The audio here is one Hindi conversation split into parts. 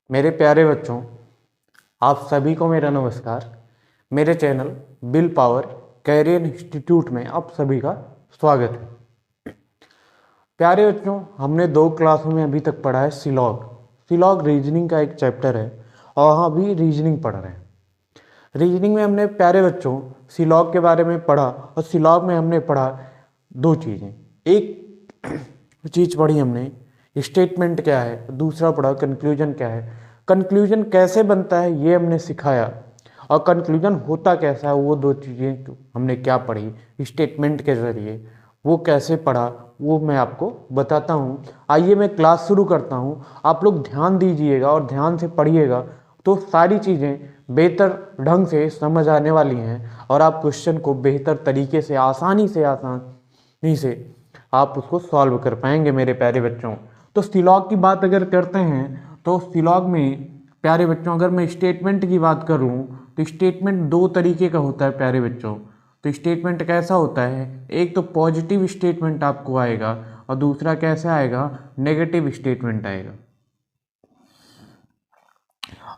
मेरे प्यारे बच्चों, आप सभी को मेरा नमस्कार। मेरे channel will power career institute में आप सभी का स्वागत है। प्यारे बच्चों, हमने 2 क्लासों में अभी तक पढ़ा है सिलॉग रीजनिंग का एक चैप्टर है और हम अभी रीजनिंग पढ़ रहे हैं। रीजनिंग में हमने प्यारे बच्चों सिलॉग के बारे में पढ़ा और सिलॉग में हमने पढ़ा 2 चीज़ें। एक चीज़ पढ़ी हमने स्टेटमेंट क्या है, दूसरा पढ़ा कंक्लूजन क्या है। कंक्लूजन कैसे बनता है ये हमने सिखाया और कंक्लूजन होता कैसा है वो 2 चीज़ें हमने क्या पढ़ी स्टेटमेंट के ज़रिए, वो कैसे पढ़ा वो मैं आपको बताता हूँ। आइए मैं क्लास शुरू करता हूँ। आप लोग ध्यान दीजिएगा और ध्यान से पढ़िएगा तो सारी चीज़ें बेहतर ढंग से समझ आने वाली हैं और आप क्वेश्चन को बेहतर तरीके से आसानी से आप उसको सॉल्व कर पाएंगे मेरे प्यारे बच्चों। तो सिलॉग की बात अगर करते हैं तो सिलॉग में प्यारे बच्चों अगर मैं स्टेटमेंट की बात करूं तो स्टेटमेंट 2 तरीके का होता है प्यारे बच्चों। तो स्टेटमेंट कैसा होता है, एक तो पॉजिटिव स्टेटमेंट आपको आएगा और दूसरा कैसा आएगा, नेगेटिव स्टेटमेंट आएगा।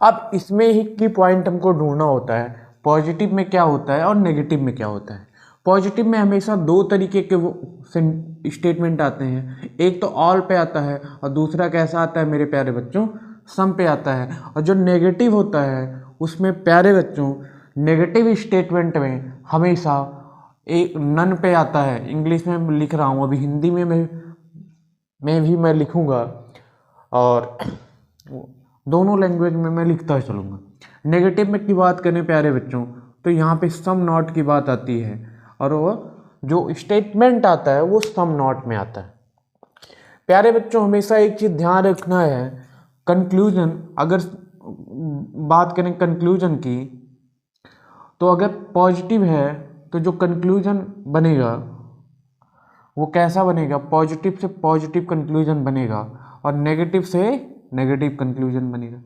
अब इसमें ही की पॉइंट हमको ढूंढना होता है पॉजिटिव में क्या होता है और नेगेटिव में क्या होता है। पॉजिटिव में हमेशा 2 तरीके के वो स्टेटमेंट आते हैं, एक तो ऑल पे आता है और दूसरा कैसा आता है मेरे प्यारे बच्चों, सम पे आता है। और जो नेगेटिव होता है उसमें प्यारे बच्चों नेगेटिव स्टेटमेंट में हमेशा एक नन पे आता है। इंग्लिश में मैं लिख रहा हूँ, अभी हिंदी में मैं लिखूँगा और दोनों लैंग्वेज में मैं लिखता चलूँगा। नेगेटिव में की बात करें प्यारे बच्चों तो यहाँ पे सम नॉट की बात आती है और वो जो स्टेटमेंट आता है वो सम नॉट में आता है। प्यारे बच्चों हमेशा एक चीज़ ध्यान रखना है, कंक्लूजन अगर बात करें कंक्लूजन की तो अगर पॉजिटिव है तो जो कंक्लूजन बनेगा वो कैसा बनेगा, पॉजिटिव से पॉजिटिव कंक्लूजन बनेगा और नेगेटिव से नेगेटिव कंक्लूजन बनेगा।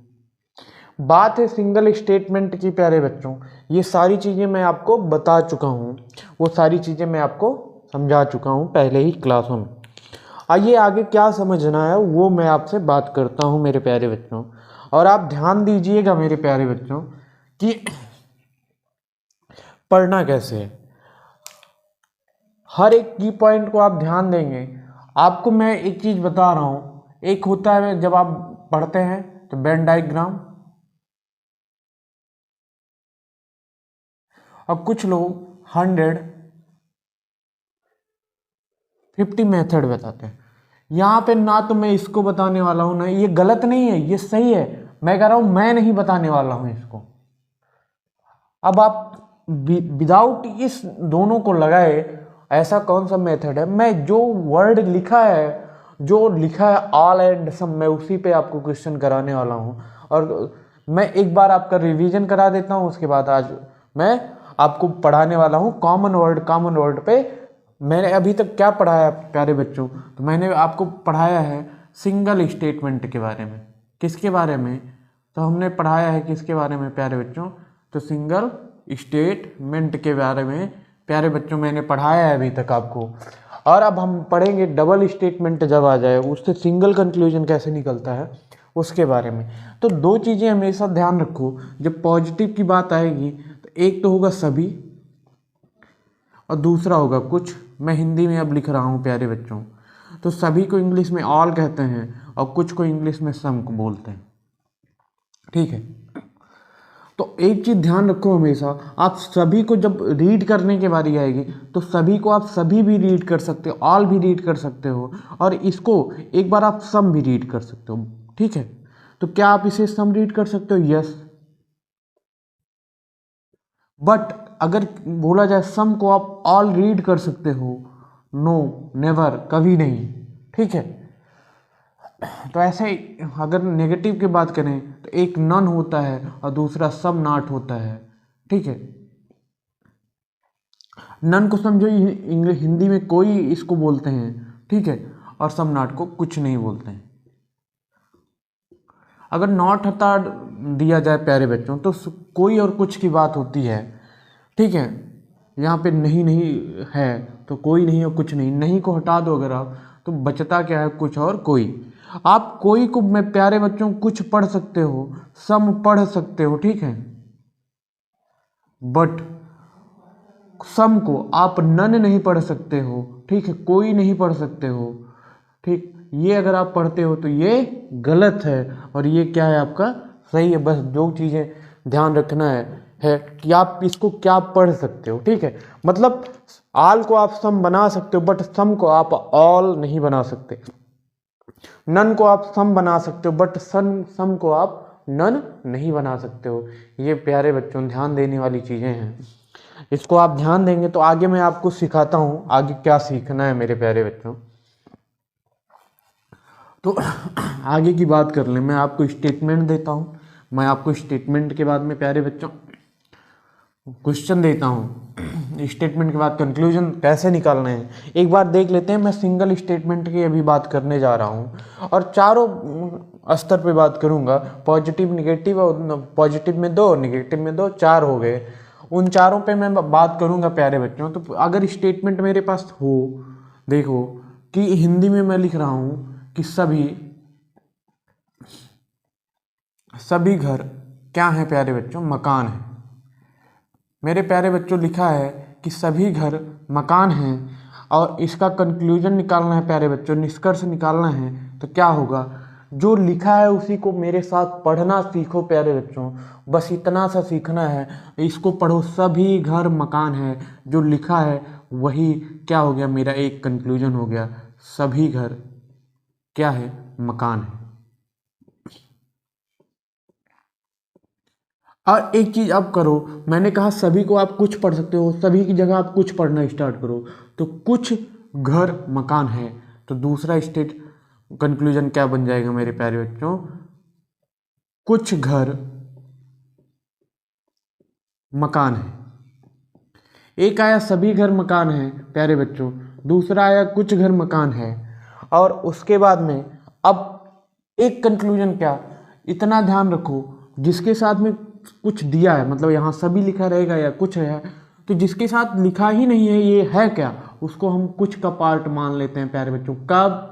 बात है सिंगल स्टेटमेंट की प्यारे बच्चों, ये सारी चीज़ें मैं आपको बता चुका हूँ, वो सारी चीज़ें मैं आपको समझा चुका हूँ पहले ही क्लासों में। आइए आगे क्या समझना है वो मैं आपसे बात करता हूँ मेरे प्यारे बच्चों। और आप ध्यान दीजिएगा मेरे प्यारे बच्चों कि पढ़ना कैसे है, हर एक की पॉइंट को आप ध्यान देंगे। आपको मैं एक चीज़ बता रहा हूँ, एक होता है जब आप पढ़ते हैं तो वेन डायग्राम, और कुछ लोग 150 मेथड बताते हैं। यहाँ पे ना तो मैं इसको बताने वाला हूँ ना, ये गलत नहीं है ये सही है, मैं कह रहा हूँ मैं नहीं बताने वाला हूँ इसको। अब आप विदाउट इस दोनों को लगाए ऐसा कौन सा मेथड है, मैं जो वर्ड लिखा है ऑल एंड सम, मैं उसी पे आपको क्वेश्चन कराने वाला हूँ। और मैं एक बार आपका रिवीजन करा देता हूँ, उसके बाद आज मैं आपको पढ़ाने वाला हूँ कॉमन वर्ड पे। मैंने अभी तक क्या पढ़ाया प्यारे बच्चों, तो मैंने आपको पढ़ाया है सिंगल स्टेटमेंट के बारे में। किसके बारे में, तो हमने पढ़ाया है किसके बारे में प्यारे बच्चों, तो सिंगल स्टेटमेंट के बारे में प्यारे बच्चों मैंने पढ़ाया है अभी तक आपको। और अब हम पढ़ेंगे डबल स्टेटमेंट जब आ जाए, उससे सिंगल कंक्लूजन कैसे निकलता है उसके बारे में। तो 2 चीज़ें हमेशा ध्यान रखो, जब पॉजिटिव की बात आएगी तो एक तो होगा सभी और दूसरा होगा कुछ। मैं हिंदी में अब लिख रहा हूँ प्यारे बच्चों, तो सभी को इंग्लिश में ऑल कहते हैं और कुछ को इंग्लिश में सम को बोलते हैं, ठीक है। तो एक चीज़ ध्यान रखो हमेशा, आप सभी को जब रीड करने की बारी आएगी तो सभी को आप सभी भी रीड कर सकते हो, ऑल भी रीड कर सकते हो और इसको एक बार आप सम भी रीड कर सकते हो, ठीक है। तो क्या आप इसे सम रीड कर सकते हो, यस। बट अगर बोला जाए सम को आप ऑल रीड कर सकते हो, नो, नेवर, कभी नहीं, ठीक है। तो ऐसे ही अगर नेगेटिव की बात करें तो एक नन होता है और दूसरा सम नॉट होता है, ठीक है। नन को समझो इंग्लिश हिंदी में कोई इसको बोलते हैं, ठीक है, और सम नॉट को कुछ नहीं बोलते हैं। अगर नॉट हटा दिया जाए प्यारे बच्चों तो कोई और कुछ की बात होती है, ठीक है। यहाँ पे नहीं है तो कोई नहीं और कुछ नहीं, नहीं को हटा दो अगर आप तो बचता क्या है, कुछ और कोई। आप कोई को मैं प्यारे बच्चों कुछ पढ़ सकते हो, सम पढ़ सकते हो, ठीक है, बट सम को आप नन नहीं पढ़ सकते हो, ठीक है, कोई नहीं पढ़ सकते हो, ठीक। ये अगर आप पढ़ते हो तो ये गलत है और ये क्या है आपका सही है। बस जो चीज़ें ध्यान रखना है कि आप इसको क्या पढ़ सकते हो, ठीक है। मतलब आल को आप सम बना सकते हो बट सम को आप ऑल नहीं बना सकते। नन को आप सम बना सकते हो बट सम को आप नन नहीं बना सकते हो। ये प्यारे बच्चों ध्यान देने वाली चीज़ें हैं, इसको आप ध्यान देंगे तो आगे मैं आपको सिखाता हूँ आगे क्या सीखना है मेरे प्यारे बच्चों। तो आगे की बात कर लें, मैं आपको स्टेटमेंट देता हूँ, मैं आपको स्टेटमेंट के बाद में प्यारे बच्चों क्वेश्चन देता हूँ, स्टेटमेंट के बाद कंक्लूजन कैसे निकालने हैं एक बार देख लेते हैं। मैं सिंगल स्टेटमेंट की अभी बात करने जा रहा हूँ और चारों स्तर पे बात करूँगा, पॉजिटिव निगेटिव, और पॉजिटिव में 2 निगेटिव में 2, 4 हो गए। उन चारों पे मैं बात करूँगा प्यारे बच्चों। तो अगर स्टेटमेंट मेरे पास हो, देखो कि हिंदी में मैं लिख रहा हूँ कि सभी घर क्या है प्यारे बच्चों, मकान है। मेरे प्यारे बच्चों लिखा है कि सभी घर मकान हैं और इसका कंक्लूजन निकालना है प्यारे बच्चों, निष्कर्ष निकालना है। तो क्या होगा, जो लिखा है उसी को मेरे साथ पढ़ना सीखो प्यारे बच्चों, बस इतना सा सीखना है, इसको पढ़ो। सभी घर मकान है, जो लिखा है वही क्या हो गया, मेरा एक कंक्लूजन हो गया, सभी घर क्या है, मकान है। और एक चीज़ अब करो, मैंने कहा सभी को आप कुछ पढ़ सकते हो, सभी की जगह आप कुछ पढ़ना स्टार्ट करो। तो कुछ घर मकान है, तो दूसरा स्टेट कंक्लूजन क्या बन जाएगा मेरे प्यारे बच्चों, कुछ घर मकान है। एक आया सभी घर मकान है प्यारे बच्चों, दूसरा आया कुछ घर मकान है, और उसके बाद में अब एक कंक्लूजन क्या, इतना ध्यान रखो जिसके साथ में कुछ दिया है, मतलब यहाँ सभी लिखा रहेगा या कुछ है, तो जिसके साथ लिखा ही नहीं है ये है क्या, उसको हम कुछ का पार्ट मान लेते हैं प्यारे बच्चों। कब,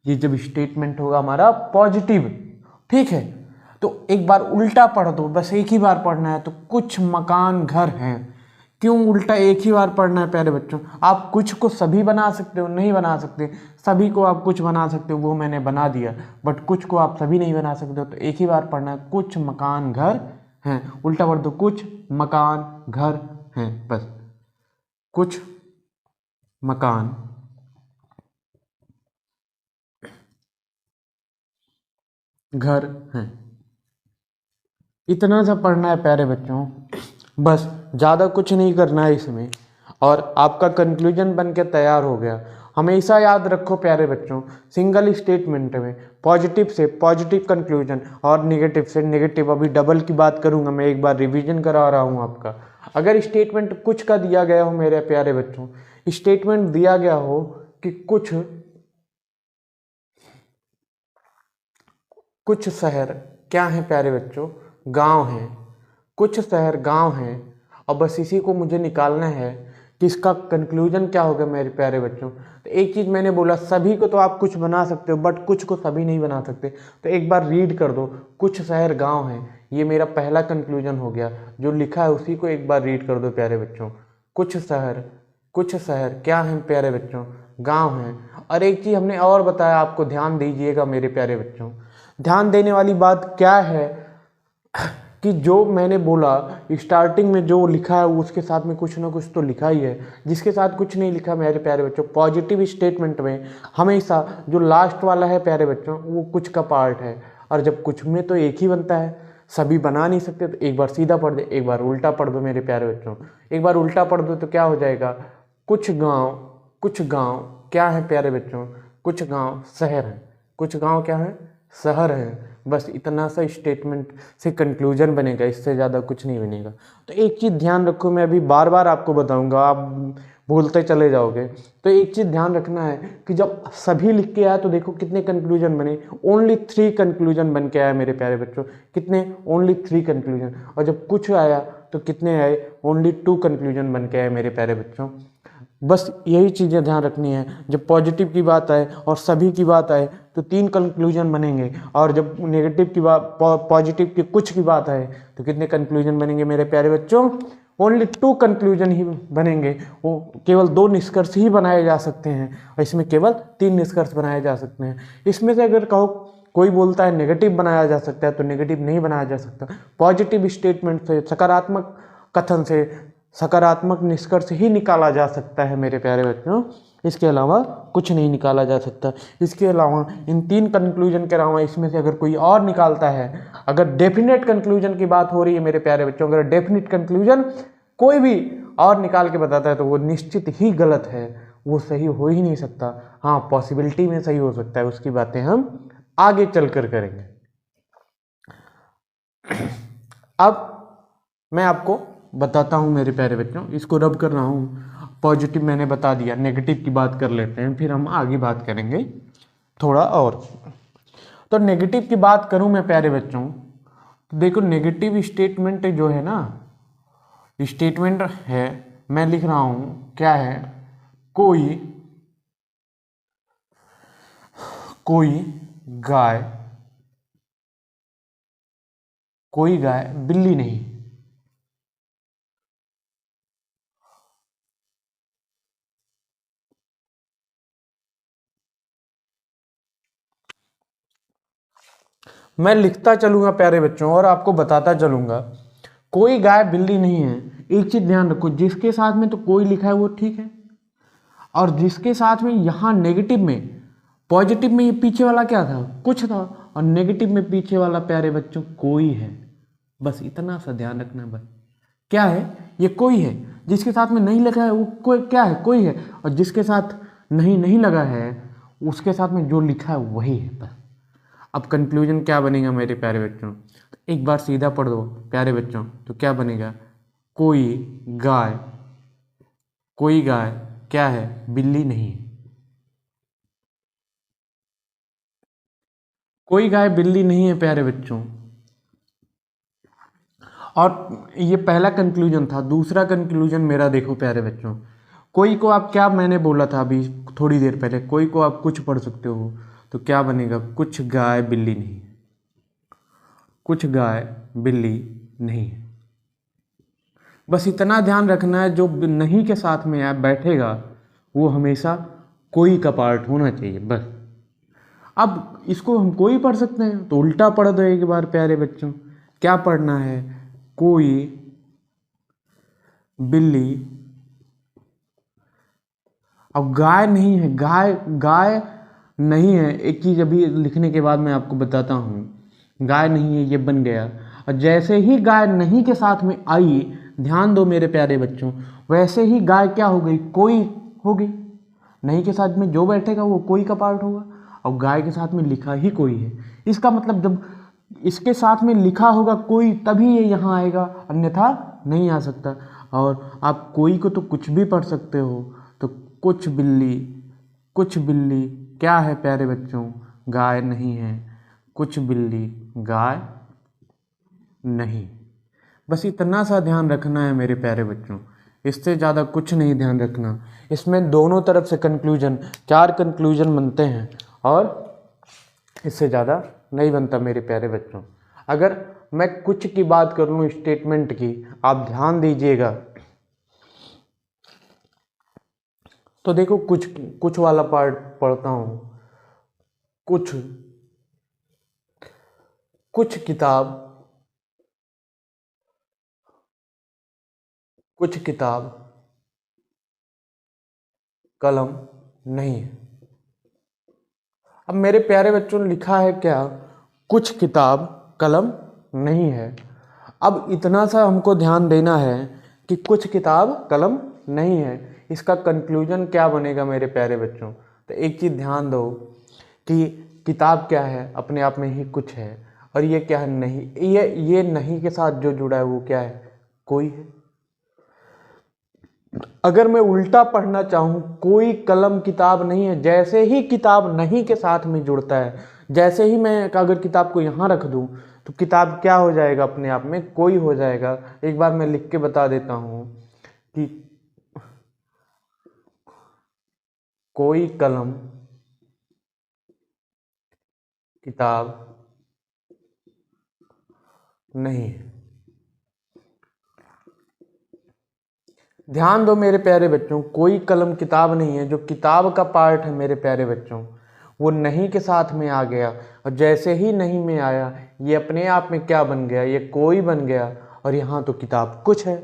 ये जब स्टेटमेंट होगा हमारा पॉजिटिव, ठीक है। तो एक बार उल्टा पढ़ दो, बस एक ही बार पढ़ना है। तो कुछ मकान घर हैं, क्यों उल्टा एक ही बार पढ़ना है प्यारे बच्चों, आप कुछ को सभी बना सकते हो, नहीं बना सकते। सभी को आप कुछ बना सकते हो, वो मैंने बना दिया, बट कुछ को आप सभी नहीं बना सकते हो, तो एक ही बार पढ़ना है, कुछ मकान घर हैं। उल्टा पढ़ दो, कुछ मकान घर हैं, बस कुछ मकान घर हैं, इतना सा पढ़ना है प्यारे बच्चों, बस ज़्यादा कुछ नहीं करना है इसमें, और आपका कंक्लूजन बन के तैयार हो गया। हमेशा याद रखो प्यारे बच्चों, सिंगल स्टेटमेंट में पॉजिटिव से पॉजिटिव कंक्लूजन और नेगेटिव से नेगेटिव, अभी डबल की बात करूंगा मैं, एक बार रिवीजन करा रहा हूं आपका। अगर स्टेटमेंट कुछ का दिया गया हो मेरे प्यारे बच्चों, स्टेटमेंट दिया गया हो कि कुछ शहर क्या है प्यारे बच्चों, गांव हैं, कुछ शहर गांव हैं, और बस इसी को मुझे निकालना है कि इसका कंक्लूजन क्या होगा मेरे प्यारे बच्चों। तो एक चीज़ मैंने बोला, सभी को तो आप कुछ बना सकते हो बट कुछ को सभी नहीं बना सकते। तो एक बार रीड कर दो, कुछ शहर गांव हैं, ये मेरा पहला कंक्लूजन हो गया। जो लिखा है उसी को एक बार रीड कर दो प्यारे बच्चों, कुछ शहर क्या हैं प्यारे बच्चों, गाँव हैं। और एक चीज़ हमने और बताया आपको, ध्यान दीजिएगा मेरे प्यारे बच्चों, ध्यान देने वाली बात क्या है कि जो मैंने बोला स्टार्टिंग में जो लिखा है उसके साथ में कुछ ना कुछ तो लिखा ही है, जिसके साथ कुछ नहीं लिखा मेरे प्यारे बच्चों, पॉजिटिव स्टेटमेंट में हमेशा जो लास्ट वाला है प्यारे बच्चों वो कुछ का पार्ट है, और जब कुछ में तो एक ही बनता है, सभी बना नहीं सकते। तो एक बार सीधा पढ़ दे, एक बार उल्टा पढ़ दो मेरे प्यारे बच्चों। एक बार उल्टा पढ़ दो तो क्या हो जाएगा, कुछ गाँव क्या है प्यारे बच्चों, कुछ गाँव शहर हैं, कुछ गाँव क्या है, शहर है। बस इतना सा स्टेटमेंट से कंक्लूजन बनेगा, इससे ज़्यादा कुछ नहीं बनेगा। तो एक चीज़ ध्यान रखो, मैं अभी बार बार आपको बताऊंगा, आप भूलते चले जाओगे। तो एक चीज़ ध्यान रखना है कि जब सभी लिख के आया तो देखो कितने कंक्लूजन बने, ओनली 3 कंक्लूजन बन के आया मेरे प्यारे बच्चों, कितने, ओनली 3 कंक्लूजन। और जब कुछ आया तो कितने आए, ओनली 2 कंक्लूजन बन के आए मेरे प्यारे बच्चों। बस यही चीज़ें ध्यान रखनी है, जब पॉजिटिव की बात आए और सभी की बात आए तो 3 कंक्लूजन बनेंगे, और जब नेगेटिव की बात, पॉजिटिव की कुछ की बात है तो कितने कंक्लूजन बनेंगे मेरे प्यारे बच्चों? ओनली 2 कंक्लूजन ही बनेंगे। वो केवल 2 निष्कर्ष ही बनाए जा सकते हैं, और इसमें केवल 3 निष्कर्ष बनाए जा सकते हैं। इसमें से अगर कहो कोई बोलता है नेगेटिव बनाया जा सकता है, तो नेगेटिव नहीं बनाया जा सकता। पॉजिटिव स्टेटमेंट से, सकारात्मक कथन से सकारात्मक निष्कर्ष ही निकाला जा सकता है मेरे प्यारे बच्चों, इसके अलावा कुछ नहीं निकाला जा सकता। इसके अलावा इन 3 कंक्लूजन के अलावा इसमें से अगर कोई और निकालता है, अगर डेफिनेट कंक्लूजन की बात हो रही है मेरे प्यारे बच्चों, अगर डेफिनेट कंक्लूजन कोई भी और निकाल के बताता है तो वो निश्चित ही गलत है, वो सही हो ही नहीं सकता। हाँ, पॉसिबिलिटी में सही हो सकता है, उसकी बातें हम आगे चलकर करेंगे। अब मैं आपको बताता हूं मेरे प्यारे बच्चों, इसको रब कर रहा हूं। पॉजिटिव मैंने बता दिया, नेगेटिव की बात कर लेते हैं, फिर हम आगे बात करेंगे थोड़ा और। तो नेगेटिव की बात करूं मैं प्यारे बच्चों, तो देखो नेगेटिव स्टेटमेंट जो है ना, स्टेटमेंट है, मैं लिख रहा हूं क्या है, कोई कोई गाय कोई गाय बिल्ली नहीं। मैं लिखता चलूंगा प्यारे बच्चों और आपको बताता चलूंगा, कोई गाय बिल्ली नहीं है। एक चीज ध्यान रखो, जिसके साथ में तो कोई लिखा है वो ठीक है, और जिसके साथ में यहाँ नेगेटिव में, पॉजिटिव में ये पीछे वाला क्या था, कुछ था, और नेगेटिव में पीछे वाला प्यारे बच्चों कोई है। बस इतना सा ध्यान रखना। बस क्या है, ये कोई है। जिसके साथ में नहीं लिखा है वो कोई क्या है, कोई है, और जिसके साथ नहीं नहीं लगा है उसके साथ में जो लिखा है वही है। बस अब कंक्लूजन क्या बनेगा मेरे प्यारे बच्चों, एक बार सीधा पढ़ दो प्यारे बच्चों, तो क्या बनेगा, कोई गाय कोई गाय क्या है, बिल्ली नहीं। कोई गाय बिल्ली नहीं है प्यारे बच्चों। और ये पहला कंक्लूजन था। दूसरा कंक्लूजन मेरा देखो प्यारे बच्चों, कोई को आप क्या, मैंने बोला था अभी थोड़ी देर पहले, कोई को आप कुछ पढ़ सकते हो, तो क्या बनेगा, कुछ गाय बिल्ली नहीं, कुछ गाय बिल्ली नहीं है। बस इतना ध्यान रखना है, जो नहीं के साथ में आप बैठेगा वो हमेशा कोई का पार्ट होना चाहिए। बस अब इसको हम कोई पढ़ सकते हैं, तो उल्टा पढ़ दो एक बार प्यारे बच्चों। क्या पढ़ना है, कोई बिल्ली। अब गाय नहीं है, गाय गाय नहीं है, एक चीज अभी लिखने के बाद मैं आपको बताता हूँ। गाय नहीं है, ये बन गया, और जैसे ही गाय नहीं के साथ में आई, ध्यान दो मेरे प्यारे बच्चों, वैसे ही गाय क्या हो गई, कोई हो गई। नहीं के साथ में जो बैठेगा वो कोई का पार्ट होगा, और गाय के साथ में लिखा ही कोई है। इसका मतलब जब इसके साथ में लिखा होगा कोई, तभी ये यहाँ आएगा, अन्यथा नहीं आ सकता। और आप कोई को तो कुछ भी पढ़ सकते हो, तो कुछ बिल्ली, कुछ बिल्ली क्या है प्यारे बच्चों, गाय नहीं है, कुछ बिल्ली गाय नहीं। बस इतना सा ध्यान रखना है मेरे प्यारे बच्चों, इससे ज़्यादा कुछ नहीं ध्यान रखना। इसमें दोनों तरफ से कंक्लूजन, 4 कंक्लूजन बनते हैं, और इससे ज़्यादा नहीं बनता मेरे प्यारे बच्चों। अगर मैं कुछ की बात कर लूँ स्टेटमेंट की, आप ध्यान दीजिएगा, तो देखो कुछ कुछ वाला पार्ट पढ़ता हूँ। कुछ कुछ किताब कुछ किताब कलम नहीं है। अब मेरे प्यारे बच्चों ने लिखा है क्या, कुछ किताब कलम नहीं है। अब इतना सा हमको ध्यान देना है कि कुछ किताब कलम नहीं है, इसका कंक्लूजन क्या बनेगा मेरे प्यारे बच्चों। तो एक चीज़ ध्यान दो कि किताब क्या है, अपने आप में ही कुछ है, और ये क्या है, नहीं। ये नहीं के साथ जो जुड़ा है वो क्या है, कोई है। अगर मैं उल्टा पढ़ना चाहूँ, कोई कलम किताब नहीं है, जैसे ही किताब नहीं के साथ में जुड़ता है, जैसे ही मैं अगर किताब को यहाँ रख दूँ, तो किताब क्या हो जाएगा, अपने आप में कोई हो जाएगा। एक बार मैं लिख के बता देता हूँ कि कोई कलम किताब नहीं है। ध्यान दो मेरे प्यारे बच्चों, कोई कलम किताब नहीं है। जो किताब का पार्ट है मेरे प्यारे बच्चों, वो नहीं के साथ में आ गया, और जैसे ही नहीं में आया ये अपने आप में क्या बन गया, ये कोई बन गया। और यहाँ तो किताब कुछ है।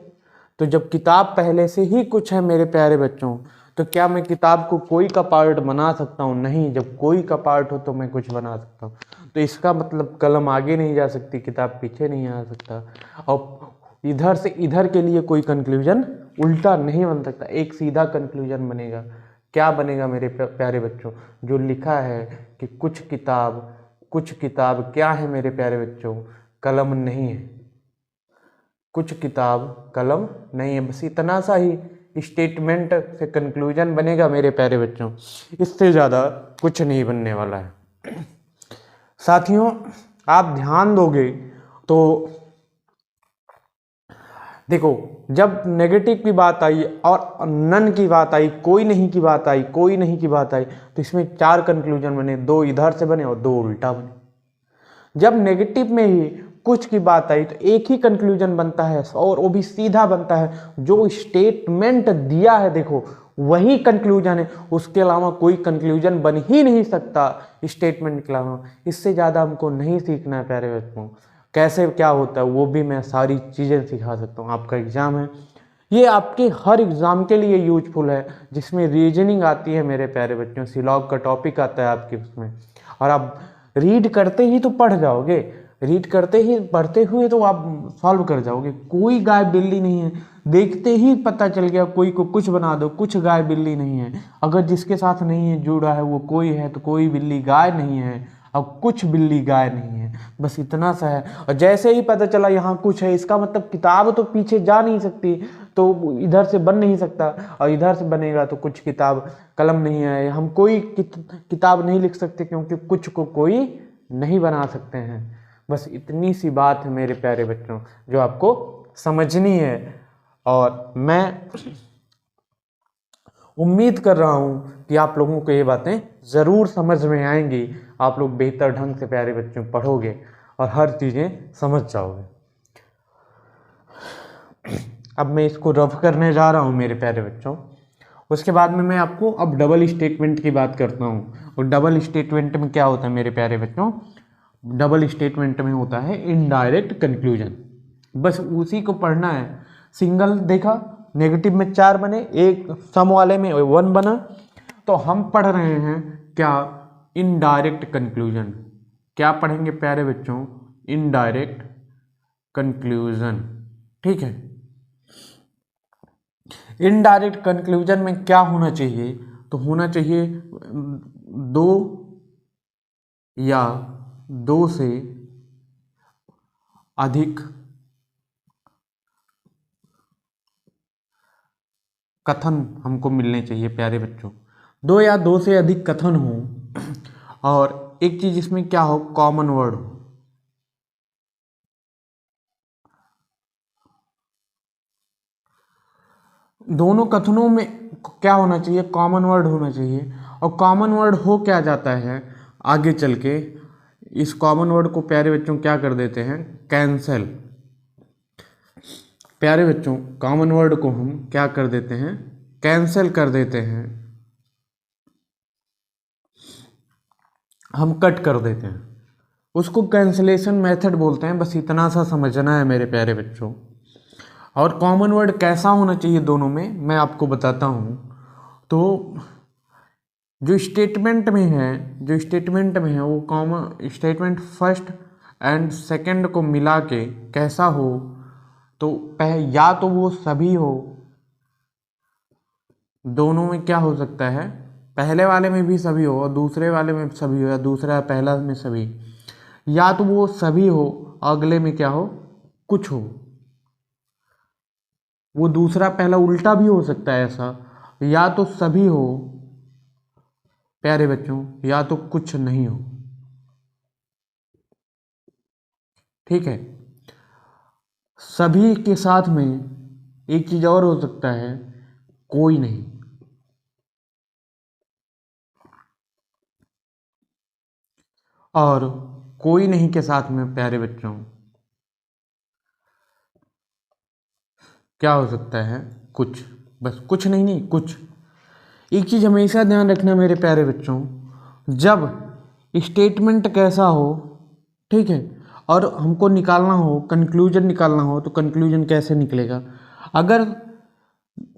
तो जब किताब पहले से ही कुछ है मेरे प्यारे बच्चों, तो क्या मैं किताब को कोई का पार्ट बना सकता हूँ? नहीं। जब कोई का पार्ट हो तो मैं कुछ बना सकता हूँ। तो इसका मतलब कलम आगे नहीं जा सकती, किताब पीछे नहीं आ सकता, और इधर से इधर के लिए कोई कंक्लूजन उल्टा नहीं बन सकता, एक सीधा कंक्लूजन बनेगा। क्या बनेगा मेरे प्यारे बच्चों? जो लिखा है कि कुछ किताब क्या है मेरे प्यारे बच्चों? कलम नहीं है। कुछ किताब कलम नहीं है। बस इतना सा ही स्टेटमेंट से कंक्लूजन बनेगा मेरे प्यारे बच्चों, इससे ज़्यादा कुछ नहीं बनने वाला है। साथियों, आप ध्यान दोगे तो देखो, जब नेगेटिव की बात आई और नन की बात आई, कोई नहीं की बात आई, कोई नहीं की बात आई, तो इसमें 4 कंक्लूजन बने, 2 इधर से बने और 2 उल्टा बने। जब नेगेटिव में ही कुछ की बात आई तो एक ही कंक्लूजन बनता है, और वो भी सीधा बनता है। जो स्टेटमेंट दिया है देखो, वही कंक्लूजन है, उसके अलावा कोई कंक्लूजन बन ही नहीं सकता स्टेटमेंट के अलावा। इससे ज़्यादा हमको नहीं सीखना है प्यारे बच्चों। कैसे क्या होता है वो भी मैं सारी चीज़ें सिखा सकता हूँ। आपका एग्ज़ाम है, ये आपके हर एग्ज़ाम के लिए यूजफुल है, जिसमें रीजनिंग आती है मेरे प्यारे बच्चों, सिलॉग का टॉपिक आता है आपके उसमें, और आप रीड करते ही तो पढ़ जाओगे, रीड करते ही पढ़ते हुए तो आप सॉल्व कर जाओगे। कोई गाय बिल्ली नहीं है, देखते ही पता चल गया कोई को कुछ बना दो, कुछ गाय बिल्ली नहीं है। अगर जिसके साथ नहीं है जुड़ा है वो कोई है, तो कोई बिल्ली गाय नहीं है, अब कुछ बिल्ली गाय नहीं है। बस इतना सा है। और जैसे ही पता चला यहाँ कुछ है, इसका मतलब किताब तो पीछे जा नहीं सकती, तो इधर से बन नहीं सकता, और इधर से बनेगा तो कुछ किताब कलम नहीं है। हम कोई किताब नहीं लिख सकते, क्योंकि कुछ को कोई नहीं बना सकते हैं। बस इतनी सी बात है मेरे प्यारे बच्चों, जो आपको समझनी है। और मैं उम्मीद कर रहा हूँ कि आप लोगों को ये बातें ज़रूर समझ में आएंगी। आप लोग बेहतर ढंग से प्यारे बच्चों पढ़ोगे और हर चीज़ें समझ जाओगे। अब मैं इसको रफ करने जा रहा हूँ मेरे प्यारे बच्चों। उसके बाद में मैं आपको अब डबल स्टेटमेंट की बात करता हूँ। और डबल स्टेटमेंट में क्या होता है मेरे प्यारे बच्चों? डबल स्टेटमेंट में होता है इनडायरेक्ट कंक्लूजन। बस उसी को पढ़ना है। सिंगल देखा, नेगेटिव में 4 बने, एक सम वाले में 1 बना, तो हम पढ़ रहे हैं क्या? Indirect conclusion. क्या पढ़ेंगे प्यारे बच्चों? Indirect conclusion. ठीक है। इनडायरेक्ट कंक्लूजन में क्या होना चाहिए? तो होना चाहिए 2 या 2 से अधिक कथन हमको मिलने चाहिए प्यारे बच्चों। 2 या 2 से अधिक कथन हो, और एक चीज इसमें क्या हो? कॉमन वर्ड हो। दोनों कथनों में क्या होना चाहिए? कॉमन वर्ड होना चाहिए। और कॉमन वर्ड हो क्या जाता है आगे चल के? इस कॉमन वर्ड को प्यारे बच्चों क्या कर देते हैं? कैंसल। प्यारे बच्चों, कॉमन वर्ड को हम क्या कर देते हैं? कैंसल कर देते हैं, हम कट कर देते हैं। उसको कैंसलेशन मेथड बोलते हैं। बस इतना सा समझना है मेरे प्यारे बच्चों। और कॉमन वर्ड कैसा होना चाहिए दोनों में, मैं आपको बताता हूँ। तो जो स्टेटमेंट में है वो common statement first and second को मिला के कैसा हो? तो या तो वो सभी हो, दोनों में क्या हो सकता है? पहले वाले में भी सभी हो और दूसरे वाले में सभी हो, या दूसरा पहला में सभी, या तो वो सभी हो अगले में क्या हो? कुछ हो। वो दूसरा पहला उल्टा भी हो सकता है ऐसा, या तो सभी हो प्यारे बच्चों, या तो कुछ नहीं हो। ठीक है। सभी के साथ में एक चीज और हो सकता है, कोई नहीं। और कोई नहीं के साथ में प्यारे बच्चों क्या हो सकता है, कुछ, बस कुछ नहीं, नहीं कुछ। एक चीज़ हमेशा ध्यान रखना मेरे प्यारे बच्चों, जब स्टेटमेंट कैसा हो, ठीक है, और हमको निकालना हो, कंक्लूजन निकालना हो, तो कंक्लूजन कैसे निकलेगा? अगर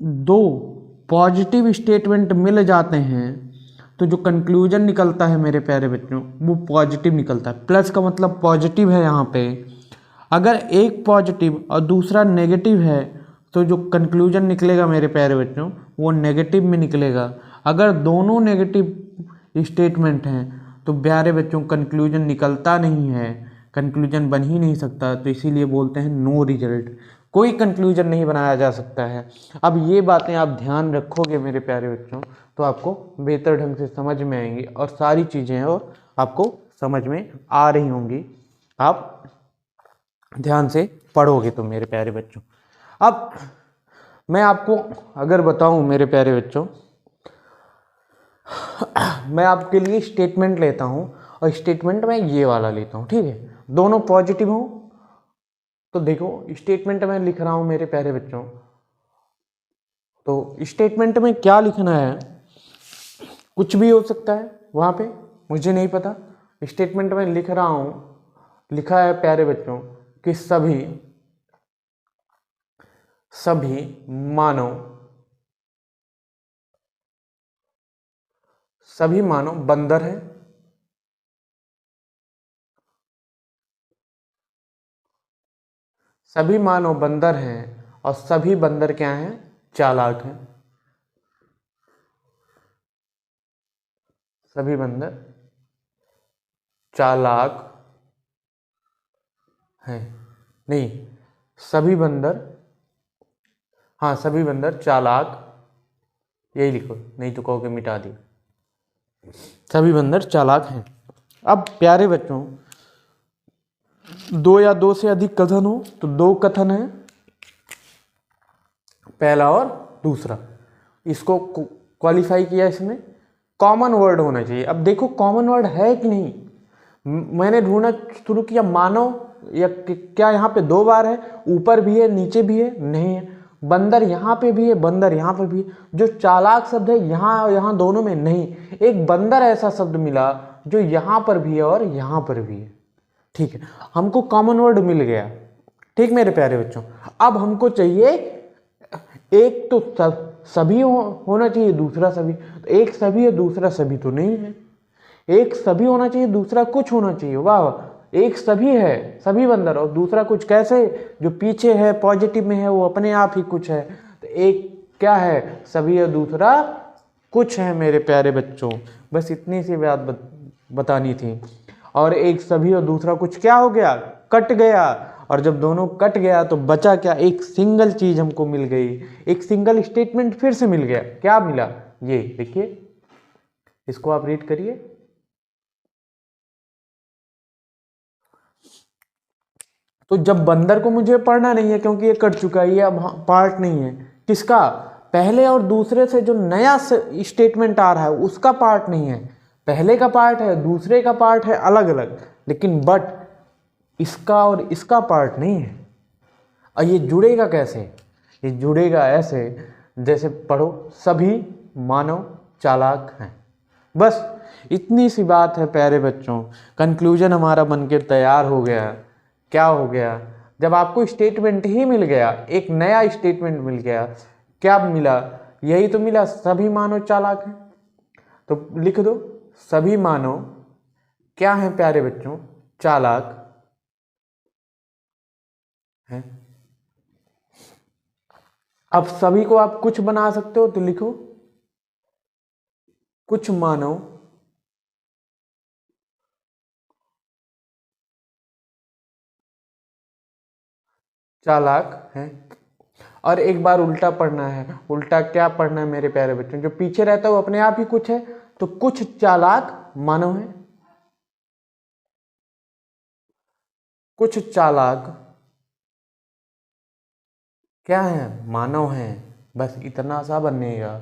दो पॉजिटिव स्टेटमेंट मिल जाते हैं तो जो कंक्लूजन निकलता है मेरे प्यारे बच्चों वो पॉजिटिव निकलता है। प्लस का मतलब पॉजिटिव है यहाँ पे। अगर एक पॉजिटिव और दूसरा नेगेटिव है तो जो कंक्लूजन निकलेगा मेरे प्यारे बच्चों वो नेगेटिव में निकलेगा। अगर दोनों नेगेटिव स्टेटमेंट हैं तो प्यारे बच्चों कंक्लूजन निकलता नहीं है, कंक्लूजन बन ही नहीं सकता, तो इसीलिए बोलते हैं नो रिजल्ट, कोई कंक्लूजन नहीं बनाया जा सकता है। अब ये बातें आप ध्यान रखोगे मेरे प्यारे बच्चों तो आपको बेहतर ढंग से समझ में आएंगी और सारी चीज़ें और आपको समझ में आ रही होंगी, आप ध्यान से पढ़ोगे तो मेरे प्यारे बच्चों। अब मैं आपको अगर बताऊं मेरे प्यारे बच्चों, मैं आपके लिए स्टेटमेंट लेता हूं और स्टेटमेंट मैं ये वाला लेता हूं, ठीक है, दोनों पॉजिटिव हो। तो देखो स्टेटमेंट में लिख रहा हूं मेरे प्यारे बच्चों, तो स्टेटमेंट में क्या लिखना है, कुछ भी हो सकता है वहां पे, मुझे नहीं पता। स्टेटमेंट में लिख रहा हूं, लिखा है प्यारे बच्चों कि सभी मानव बंदर हैं, सभी मानव बंदर हैं और सभी बंदर क्या हैं, चालाक हैं। सभी बंदर चालाक हैं, नहीं, सभी बंदर, हाँ सभी बंदर चालाक, यही लिखो नहीं तो कहोगे मिटा दी, सभी बंदर चालाक हैं। अब प्यारे बच्चों दो या दो से अधिक कथन हो तो दो कथन है, पहला और दूसरा, इसको क्वालिफाई किया इसमें। कॉमन वर्ड होना चाहिए। अब देखो कॉमन वर्ड है कि नहीं, मैंने ढूंढना शुरू किया मानव या क्या यहाँ पे दो बार है, ऊपर भी है नीचे भी है, नहीं है। बंदर यहाँ पे भी है, बंदर यहाँ पे भी है। जो चालाक शब्द है यहाँ यहाँ दोनों में नहीं, एक बंदर ऐसा शब्द मिला जो यहाँ पर भी है और यहाँ पर भी है, ठीक है, हमको कॉमन वर्ड मिल गया। ठीक मेरे प्यारे बच्चों, अब हमको चाहिए एक तो सभी होना चाहिए, दूसरा सभी, तो एक सभी है दूसरा सभी तो नहीं है। एक सभी होना चाहिए दूसरा कुछ होना चाहिए, वाह, एक सभी है सभी बंदर और दूसरा कुछ, कैसे, जो पीछे है पॉजिटिव में है वो अपने आप ही कुछ है, तो एक क्या है सभी है दूसरा कुछ है मेरे प्यारे बच्चों। बस इतनी सी बात बतानी थी। और एक सभी और दूसरा कुछ क्या हो गया, कट गया, और जब दोनों कट गया तो बचा क्या, एक सिंगल चीज हमको मिल गई, एक सिंगल स्टेटमेंट फिर से मिल गया। क्या मिला, ये देखिए, इसको आप रीड करिए। तो जब बंदर को मुझे पढ़ना नहीं है क्योंकि ये कट चुका है, ये अब पार्ट नहीं है किसका, पहले और दूसरे से जो नया स्टेटमेंट आ रहा है उसका पार्ट नहीं है, पहले का पार्ट है दूसरे का पार्ट है अलग अलग, लेकिन बट इसका और इसका पार्ट नहीं है। और ये जुड़ेगा कैसे, ये जुड़ेगा ऐसे, जैसे पढ़ो सभी मानव चालाक हैं, बस इतनी सी बात है प्यारे बच्चों। कंक्लूजन हमारा बनके तैयार हो गया। क्या हो गया, जब आपको स्टेटमेंट ही मिल गया, एक नया स्टेटमेंट मिल गया, क्या मिला, यही तो मिला, सभी मानव चालाक हैं। तो लिख दो सभी मानव क्या है प्यारे बच्चों, चालाक हैं। अब सभी को आप कुछ बना सकते हो तो लिखो कुछ मानव चालाक हैं। और एक बार उल्टा पढ़ना है, उल्टा क्या पढ़ना है मेरे प्यारे बच्चों, जो पीछे रहता है वो अपने आप ही कुछ है, तो कुछ चालाक मानव है, कुछ चालाक क्या है, मानव है। बस इतना सा बनेगा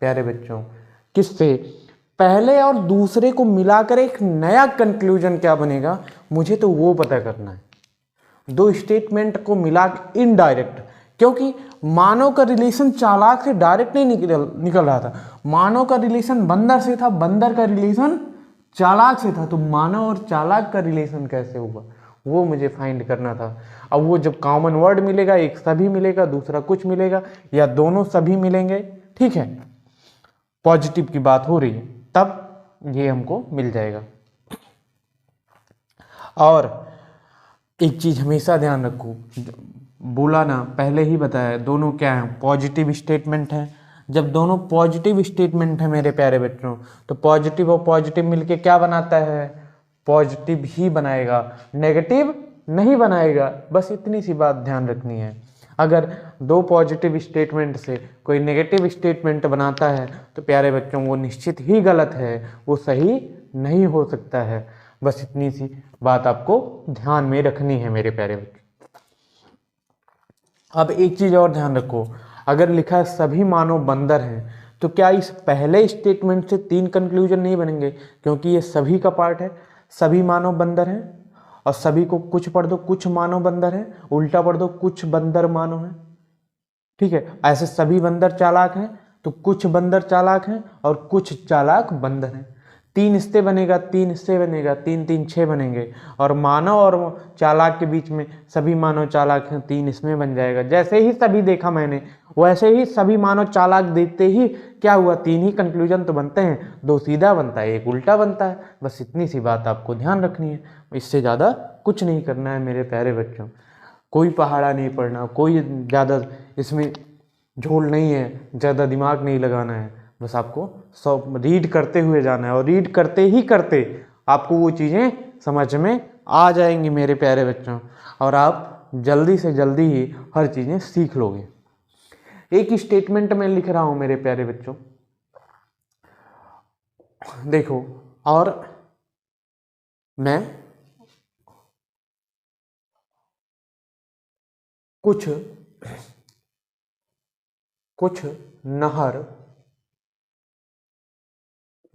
प्यारे बच्चों, किससे, पहले और दूसरे को मिलाकर एक नया कंक्लूजन क्या बनेगा, मुझे तो वो पता करना है। दो स्टेटमेंट को मिला के इनडायरेक्ट, क्योंकि मानव का रिलेशन चालाक से डायरेक्ट नहीं निकल रहा था, मानव का रिलेशन बंदर से था, बंदर का रिलेशन चालाक से था, तो मानव और चालाक का रिलेशन कैसे हुआ वो मुझे फाइंड करना था। अब वो जब कॉमन वर्ड मिलेगा, एक सभी मिलेगा, दूसरा कुछ मिलेगा, या दोनों सभी मिलेंगे, ठीक है, पॉजिटिव की बात हो रही है, तब ये हमको मिल जाएगा। और एक चीज हमेशा ध्यान रखो, बोला ना, पहले ही बताया, दोनों क्या है, पॉजिटिव स्टेटमेंट है। जब दोनों पॉजिटिव स्टेटमेंट है मेरे प्यारे बच्चों, तो पॉजिटिव और पॉजिटिव मिलके क्या बनाता है, पॉजिटिव ही बनाएगा, नेगेटिव नहीं बनाएगा। बस इतनी सी बात ध्यान रखनी है। अगर दो पॉजिटिव स्टेटमेंट से कोई नेगेटिव स्टेटमेंट बनाता है तो प्यारे बच्चों वो निश्चित ही गलत है, वो सही नहीं हो सकता है। बस इतनी सी बात आपको ध्यान में रखनी है मेरे प्यारे बच्चों। अब एक चीज और ध्यान रखो, अगर लिखा है सभी मानव बंदर हैं, तो क्या इस पहले स्टेटमेंट से 3 कंक्लूजन नहीं बनेंगे, क्योंकि ये सभी का पार्ट है, सभी मानव बंदर हैं, और सभी को कुछ पढ़ दो कुछ मानव बंदर हैं, उल्टा पढ़ दो कुछ बंदर मानव हैं, ठीक है। ऐसे सभी बंदर चालाक हैं तो कुछ बंदर चालाक हैं और कुछ चालाक बंदर हैं। 3 इससे बनेगा, 3 इससे बनेगा, 3 3 6 बनेंगे, और मानव और चालाक के बीच में सभी मानव चालाक हैं, 3 इसमें बन जाएगा। जैसे ही सभी देखा मैंने, वैसे ही सभी मानव चालाक देखते ही क्या हुआ, 3 ही कंक्लूजन तो बनते हैं, 2 सीधा बनता है, 1 उल्टा बनता है। बस इतनी सी बात आपको ध्यान रखनी है, इससे ज़्यादा कुछ नहीं करना है मेरे प्यारे बच्चों। कोई पहाड़ा नहीं पढ़ना, कोई ज़्यादा इसमें झोल नहीं है, ज़्यादा दिमाग नहीं लगाना है। बस आपको सब रीड करते हुए जाना है, और रीड करते ही करते आपको वो चीज़ें समझ में आ जाएंगी मेरे प्यारे बच्चों, और आप जल्दी से जल्दी ही हर चीज़ें सीख लोगे। एक स्टेटमेंट में लिख रहा हूँ मेरे प्यारे बच्चों, देखो, और मैं कुछ नहर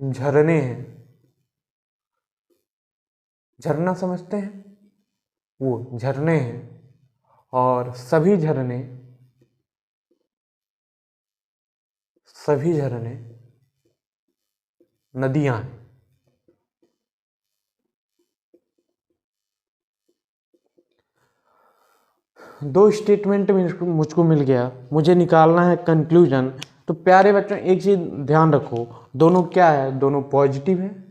झरने हैं, झरना समझते हैं, वो झरने हैं, और सभी झरने नदियां हैं। दो स्टेटमेंट मुझको मिल गया, मुझे निकालना है कंक्लूजन। तो प्यारे बच्चों एक चीज ध्यान रखो, दोनों क्या है, दोनों पॉजिटिव है।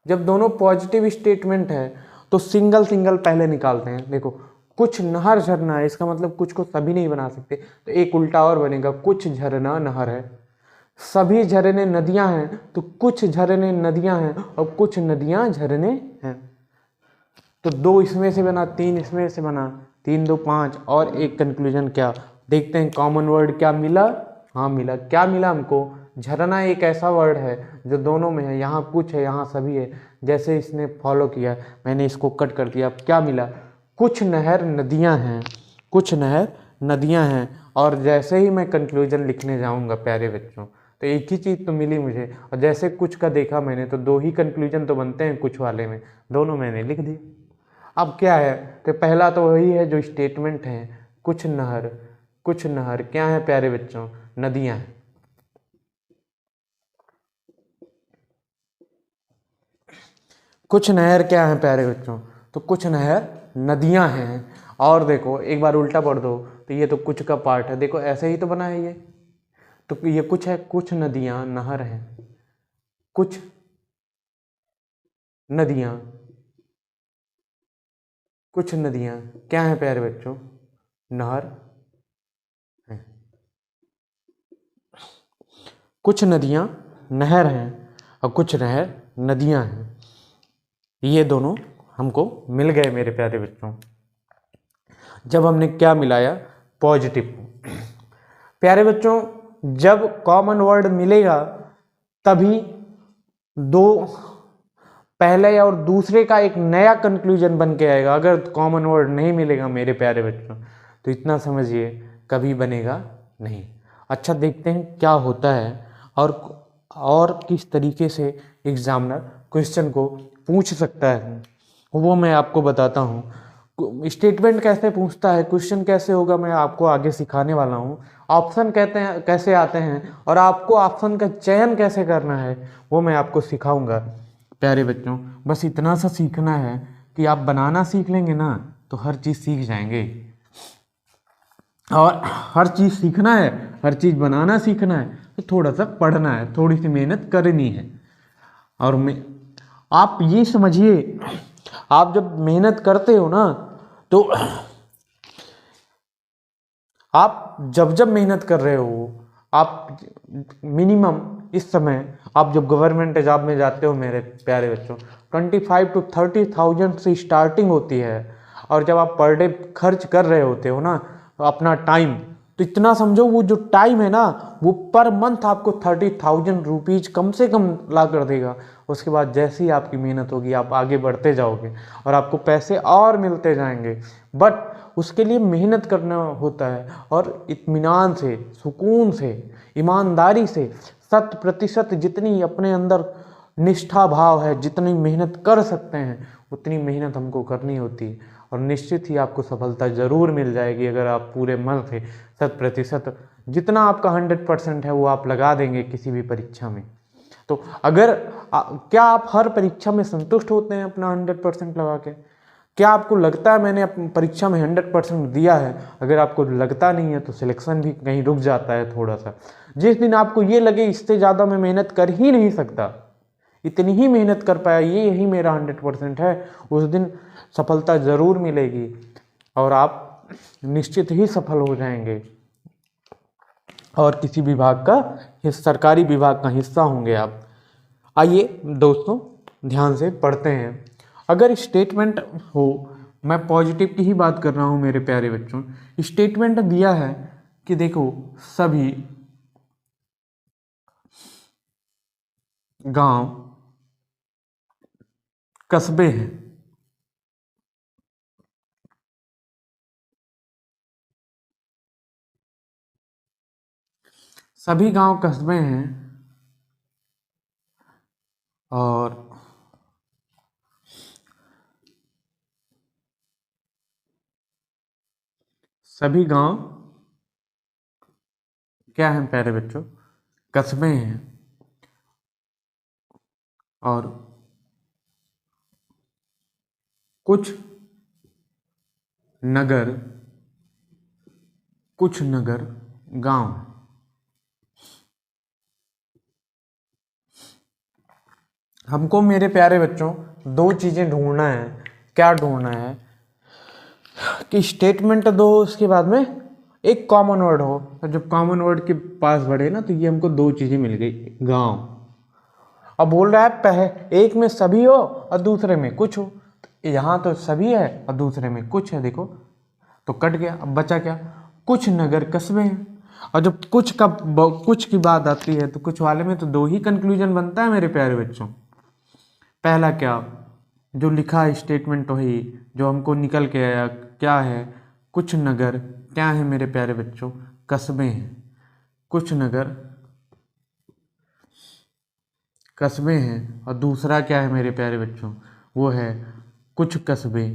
जब दोनों पॉजिटिव स्टेटमेंट है तो सिंगल सिंगल पहले निकालते हैं। देखो, कुछ नहर झरना है, इसका मतलब कुछ को सभी नहीं बना सकते, तो एक उल्टा और बनेगा, कुछ झरना नहर है। सभी झरने नदियां हैं, तो कुछ झरने नदियां हैं और कुछ नदियां झरने हैं। तो 2 इसमें से बना, 3 इसमें से बना, 3 2 5, और एक कंक्लूजन क्या, देखते हैं कॉमन वर्ड क्या मिला। हाँ मिला, क्या मिला हमको, झरना एक ऐसा वर्ड है जो दोनों में है, यहाँ कुछ है यहाँ सभी है। जैसे इसने फॉलो किया, मैंने इसको कट कर दिया, अब क्या मिला, कुछ नहर नदियाँ हैं, कुछ नहर नदियाँ हैं। और जैसे ही मैं कंक्लूजन लिखने जाऊँगा प्यारे बच्चों, तो एक ही चीज़ तो मिली मुझे, और जैसे कुछ का देखा मैंने तो 2 ही कंक्लूजन तो बनते हैं कुछ वाले में, दोनों मैंने लिख दिए। अब क्या है, तो पहला तो वही है जो स्टेटमेंट है, कुछ नहर क्या है प्यारे बच्चों, नदियां हैं। कुछ नहर क्या है प्यारे बच्चों, तो कुछ नहर नदियां हैं। और देखो एक बार उल्टा पढ़ दो, तो ये तो कुछ का पार्ट है, देखो ऐसे ही तो बना है ये, तो ये कुछ है, कुछ नदियां नहर हैं, कुछ नदियां क्या है प्यारे बच्चों, नहर है। कुछ नदियां नहर हैं और कुछ नहर नदियां हैं, ये दोनों हमको मिल गए मेरे प्यारे बच्चों। जब हमने क्या मिलाया, पॉजिटिव। प्यारे बच्चों जब कॉमन वर्ड मिलेगा तभी दो पहले और दूसरे का एक नया कंक्लूजन बन के आएगा। अगर कॉमन वर्ड नहीं मिलेगा मेरे प्यारे बच्चों, तो इतना समझिए कभी बनेगा नहीं। अच्छा देखते हैं क्या होता है, और और किस तरीके से एग्जामिनर क्वेश्चन को पूछ सकता है वो मैं आपको बताता हूँ। स्टेटमेंट कैसे पूछता है, क्वेश्चन कैसे होगा, मैं आपको आगे सिखाने वाला हूँ। ऑप्शन कहते हैं कैसे आते हैं और आपको ऑप्शन का चयन कैसे करना है वो मैं आपको सिखाऊंगा प्यारे बच्चों। बस इतना सा सीखना है कि आप बनाना सीख लेंगे ना तो हर चीज़ सीख जाएंगे। और हर चीज़ सीखना है, हर चीज़ बनाना सीखना है तो थोड़ा सा पढ़ना है, थोड़ी सी मेहनत करनी है। और आप ये समझिए, आप जब मेहनत करते हो ना तो आप जब जब मेहनत कर रहे हो, आप मिनिमम इस समय आप जब गवर्नमेंट जॉब में जाते हो मेरे प्यारे बच्चों 25 to 30,000 से स्टार्टिंग होती है। और जब आप पर डे खर्च कर रहे होते हो ना अपना टाइम, तो इतना समझो वो जो टाइम है ना वो पर मंथ आपको 30,000 रुपीज कम से कम ला कर देगा। उसके बाद जैसे ही आपकी मेहनत होगी आप आगे बढ़ते जाओगे और आपको पैसे और मिलते जाएंगे। बट उसके लिए मेहनत करना होता है और इत्मीनान से, सुकून से, ईमानदारी से 100% जितनी अपने अंदर निष्ठा भाव है, जितनी मेहनत कर सकते हैं उतनी मेहनत हमको करनी होती है। और निश्चित ही आपको सफलता ज़रूर मिल जाएगी अगर आप पूरे मन से 100% जितना आपका 100% है वो आप लगा देंगे किसी भी परीक्षा में। तो अगर क्या आप हर परीक्षा में संतुष्ट होते हैं अपना 100% लगा के? क्या आपको लगता है मैंने अपनी परीक्षा में 100% दिया है? अगर आपको लगता नहीं है तो सिलेक्शन भी कहीं रुक जाता है थोड़ा सा। जिस दिन आपको ये लगे इससे ज़्यादा मैं मेहनत कर ही नहीं सकता, इतनी ही मेहनत कर पाया, यही मेरा 100% है, उस दिन सफलता ज़रूर मिलेगी और आप निश्चित ही सफल हो जाएंगे और किसी विभाग का, सरकारी विभाग का हिस्सा होंगे आप। आइए दोस्तों ध्यान से पढ़ते हैं। अगर स्टेटमेंट हो, मैं पॉजिटिव की ही बात कर रहा हूँ मेरे प्यारे बच्चों। स्टेटमेंट दिया है कि देखो सभी गांव कस्बे हैं, सभी गांव कस्बे हैं और सभी गांव क्या हैं प्यारे बच्चों? कस्बे हैं और कुछ नगर, कुछ नगर गांव। हमको मेरे प्यारे बच्चों दो चीज़ें ढूंढना है। क्या ढूंढना है कि स्टेटमेंट दो, उसके बाद में एक कॉमन वर्ड हो। और जब कॉमन वर्ड के पास बढ़े ना तो ये हमको दो चीज़ें मिल गई, गांव। अब बोल रहा है एक में सभी हो और दूसरे में कुछ हो, यहाँ तो सभी है और दूसरे में कुछ है, देखो तो कट गया। अब बचा क्या? कुछ नगर कस्बे हैं। और जब कुछ की बात आती है तो कुछ वाले में तो दो ही कंक्लूजन बनता है मेरे प्यारे बच्चों। पहला क्या, जो लिखा है स्टेटमेंट वही जो हमको निकल के आया, क्या है? कुछ नगर क्या है मेरे प्यारे बच्चों? कस्बे हैं। कुछ नगर कस्बे हैं। और दूसरा क्या है मेरे प्यारे बच्चों? वो है कुछ कस्बे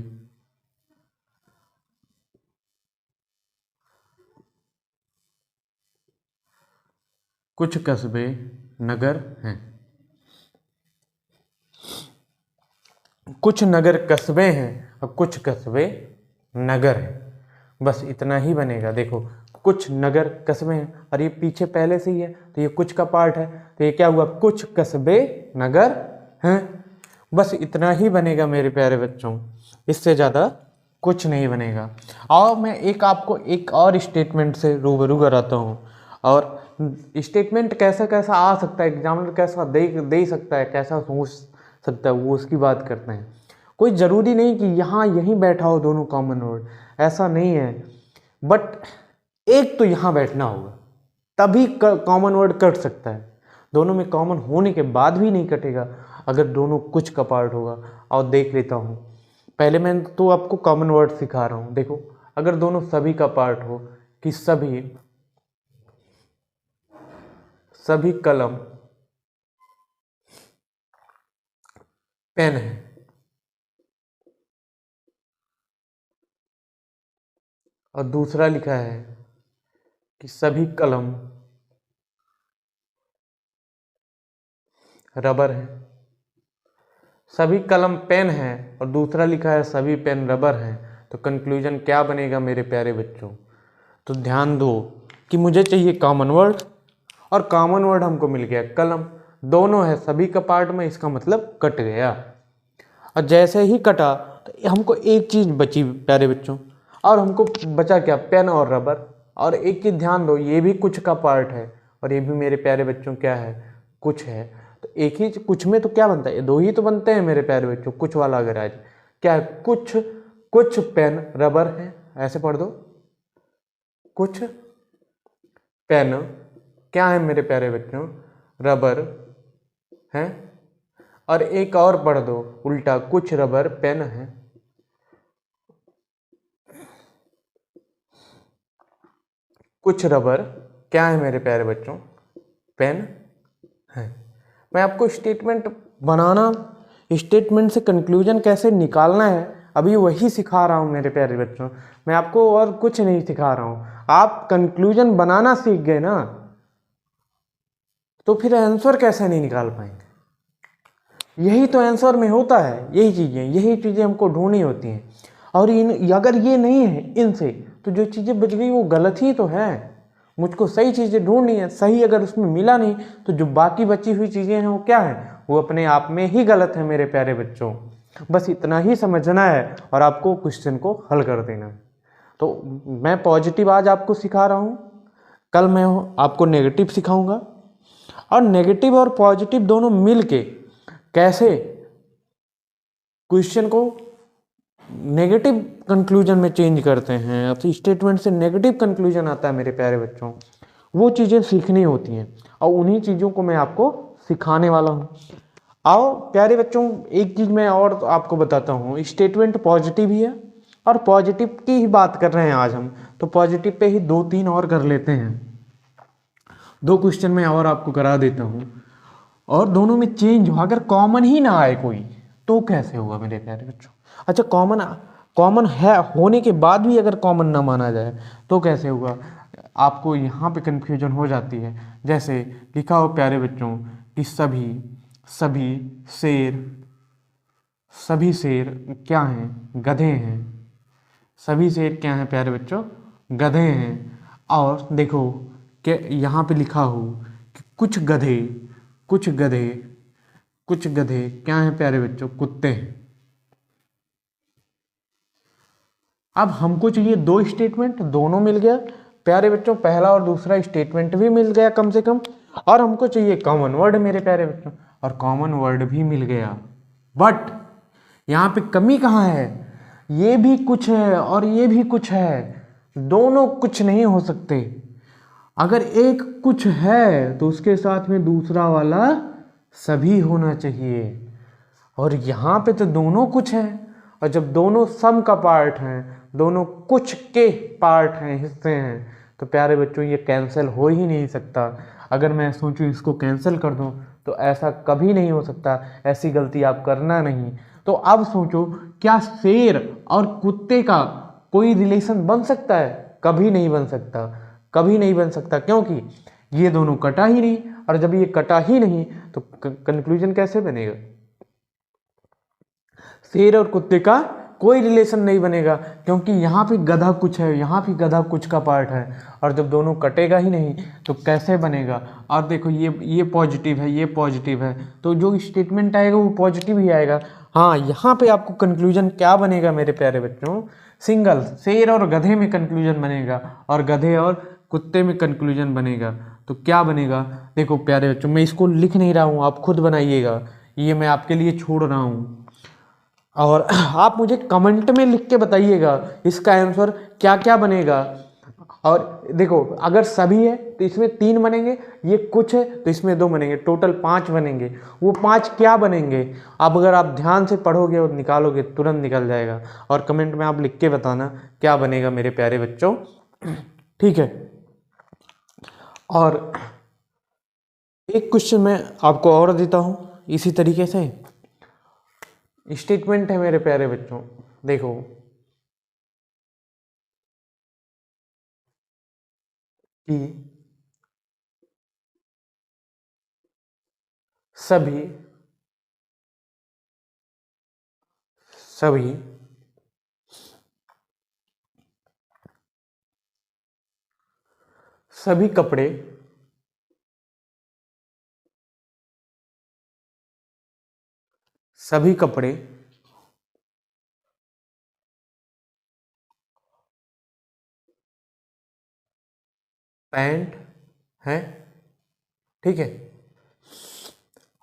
कुछ कस्बे नगर हैं। कुछ नगर कस्बे हैं और कुछ कस्बे नगर हैं। बस इतना ही बनेगा। देखो कुछ नगर कस्बे हैं और ये पीछे पहले से ही है तो ये कुछ का पार्ट है, तो ये क्या हुआ? कुछ कस्बे नगर हैं। बस इतना ही बनेगा मेरे प्यारे बच्चों, इससे ज़्यादा कुछ नहीं बनेगा। और मैं आपको एक और स्टेटमेंट से रूबरू कराता हूँ। और स्टेटमेंट कैसा कैसा आ सकता है, एग्जामिनर कैसा दे सकता है, कैसा सोच सकता है, वो उसकी बात करते हैं। कोई ज़रूरी नहीं कि यहाँ यहीं बैठा हो दोनों कॉमन वर्ड, ऐसा नहीं है। बट एक तो यहाँ बैठना होगा तभी कॉमन वर्ड कट सकता है। दोनों में कॉमन होने के बाद भी नहीं कटेगा अगर दोनों कुछ का पार्ट होगा। और देख लेता हूँ, पहले मैं तो आपको कॉमन वर्ड सिखा रहा हूँ। देखो अगर दोनों सभी का पार्ट हो कि सभी कलम पेन है, और दूसरा लिखा है कि सभी कलम रबर है। सभी कलम पेन है और दूसरा लिखा है सभी पेन रबर हैं, तो कंक्लूजन क्या बनेगा मेरे प्यारे बच्चों? तो ध्यान दो कि मुझे चाहिए कॉमन वर्ड, और कॉमन वर्ड हमको मिल गया कलम। दोनों है सभी का पार्ट में, इसका मतलब कट गया। और जैसे ही कटा तो हमको एक चीज़ बची प्यारे बच्चों, और हमको बचा क्या? पेन और रबर। और एक चीज़ ध्यान दो, ये भी कुछ का पार्ट है और ये भी मेरे प्यारे बच्चों क्या है? कुछ है। तो एक ही कुछ में तो क्या बनता है? दो ही तो बनते हैं मेरे प्यारे बच्चों, कुछ वाला अगर आज क्या है? कुछ कुछ पेन रबर है, ऐसे पढ़ दो। कुछ पेन क्या है मेरे प्यारे बच्चों? रबर है। और एक और पढ़ दो उल्टा, कुछ रबर पेन है। कुछ रबर क्या है मेरे प्यारे बच्चों? पेन है। मैं आपको स्टेटमेंट बनाना, स्टेटमेंट से कंक्लूजन कैसे निकालना है अभी वही सिखा रहा हूँ मेरे प्यारे बच्चों। मैं आपको और कुछ नहीं सिखा रहा हूँ। आप कंक्लूजन बनाना सीख गए ना, तो फिर आंसर कैसे नहीं निकाल पाएंगे? यही तो आंसर में होता है, यही चीज़ें हमको ढूंढनी होती हैं। और अगर ये नहीं है इनसे, तो जो चीज़ें बच गई वो गलत ही तो है। मुझको सही चीज़ें ढूंढनी है, सही अगर उसमें मिला नहीं तो जो बाकी बची हुई चीज़ें हैं वो क्या है? वो अपने आप में ही गलत है मेरे प्यारे बच्चों। बस इतना ही समझना है और आपको क्वेश्चन को हल कर देना है। तो मैं पॉजिटिव आज आपको सिखा रहा हूँ, कल मैं आपको नेगेटिव सिखाऊंगा। और नेगेटिव और पॉजिटिव दोनों मिल के कैसे क्वेश्चन को नेगेटिव कंक्लूजन में चेंज करते हैं, तो स्टेटमेंट से नेगेटिव कंक्लूजन आता है मेरे प्यारे बच्चों, वो चीज़ें सीखनी होती हैं और उन्हीं चीज़ों को मैं आपको सिखाने वाला हूँ। आओ प्यारे बच्चों, एक चीज़ मैं और आपको बताता हूँ, स्टेटमेंट पॉजिटिव ही है और पॉजिटिव की ही बात कर रहे हैं आज हम, तो पॉजिटिव पे ही 2-3 और कर लेते हैं। 2 क्वेश्चन मैं और आपको करा देता हूँ और दोनों में चेंज हो, अगर कॉमन ही ना आए कोई तो कैसे होगा मेरे प्यारे बच्चों? अच्छा, कॉमन है होने के बाद भी अगर कॉमन ना माना जाए तो कैसे होगा? आपको यहाँ पे कन्फ्यूजन हो जाती है। जैसे लिखा हो प्यारे बच्चों कि सभी सभी शेर सभी शेर क्या हैं? गधे हैं। सभी शेर क्या हैं प्यारे बच्चों? गधे हैं। और देखो कि यहाँ पे लिखा हो कि कुछ गधे कुछ गधे क्या हैं प्यारे बच्चों? कुत्ते हैं। अब हमको चाहिए 2 स्टेटमेंट, दोनों मिल गया प्यारे बच्चों, पहला और दूसरा स्टेटमेंट भी मिल गया कम से कम, और हमको चाहिए कॉमन वर्ड मेरे प्यारे बच्चों, और कॉमन वर्ड भी मिल गया। बट यहाँ पे कमी कहाँ है? ये भी कुछ है और ये भी कुछ है, दोनों कुछ नहीं हो सकते। अगर एक कुछ है तो उसके साथ में दूसरा वाला सभी होना चाहिए, और यहाँ पे तो दोनों कुछ हैं, और जब दोनों सम का पार्ट हैं, दोनों कुछ के पार्ट हैं, हिस्से हैं, तो प्यारे बच्चों ये कैंसिल हो ही नहीं सकता। अगर मैं सोचूं इसको कैंसिल कर दूं तो ऐसा कभी नहीं हो सकता, ऐसी गलती आप करना नहीं। तो अब सोचो, क्या शेर और कुत्ते का कोई रिलेशन बन सकता है? कभी नहीं बन सकता, कभी नहीं बन सकता, क्योंकि ये दोनों कटा ही नहीं, और जब ये कटा ही नहीं तो कंक्लूजन कैसे बनेगा? शेर और कुत्ते का कोई रिलेशन नहीं बनेगा, क्योंकि यहाँ पे गधा कुछ है, यहाँ भी गधा कुछ का पार्ट है, और जब दोनों कटेगा ही नहीं तो कैसे बनेगा? और देखो ये पॉजिटिव है, ये पॉजिटिव है, तो जो स्टेटमेंट आएगा वो पॉजिटिव ही आएगा। हाँ, यहाँ पे आपको कंक्लूजन क्या बनेगा मेरे प्यारे बच्चों? सिंगल शेर और गधे में कंक्लूजन बनेगा, और गधे और कुत्ते में कंक्लूजन बनेगा। तो क्या बनेगा? देखो प्यारे बच्चों, मैं इसको लिख नहीं रहा हूँ, आप खुद बनाइएगा, ये मैं आपके लिए छोड़ रहा हूँ, और आप मुझे कमेंट में लिख के बताइएगा इसका आंसर क्या क्या बनेगा। और देखो, अगर सभी है तो इसमें 3 बनेंगे, ये कुछ है तो इसमें 2 बनेंगे, टोटल 5 बनेंगे। वो 5 क्या बनेंगे? अब अगर आप ध्यान से पढ़ोगे और निकालोगे तुरंत निकल जाएगा, और कमेंट में आप लिख के बताना क्या बनेगा मेरे प्यारे बच्चों, ठीक है? और एक क्वेश्चन मैं आपको और देता हूँ इसी तरीके से, स्टेटमेंट है मेरे प्यारे बच्चों, देखो कि सभी सभी सभी कपड़े सभी कपड़े पैंट हैं, ठीक है।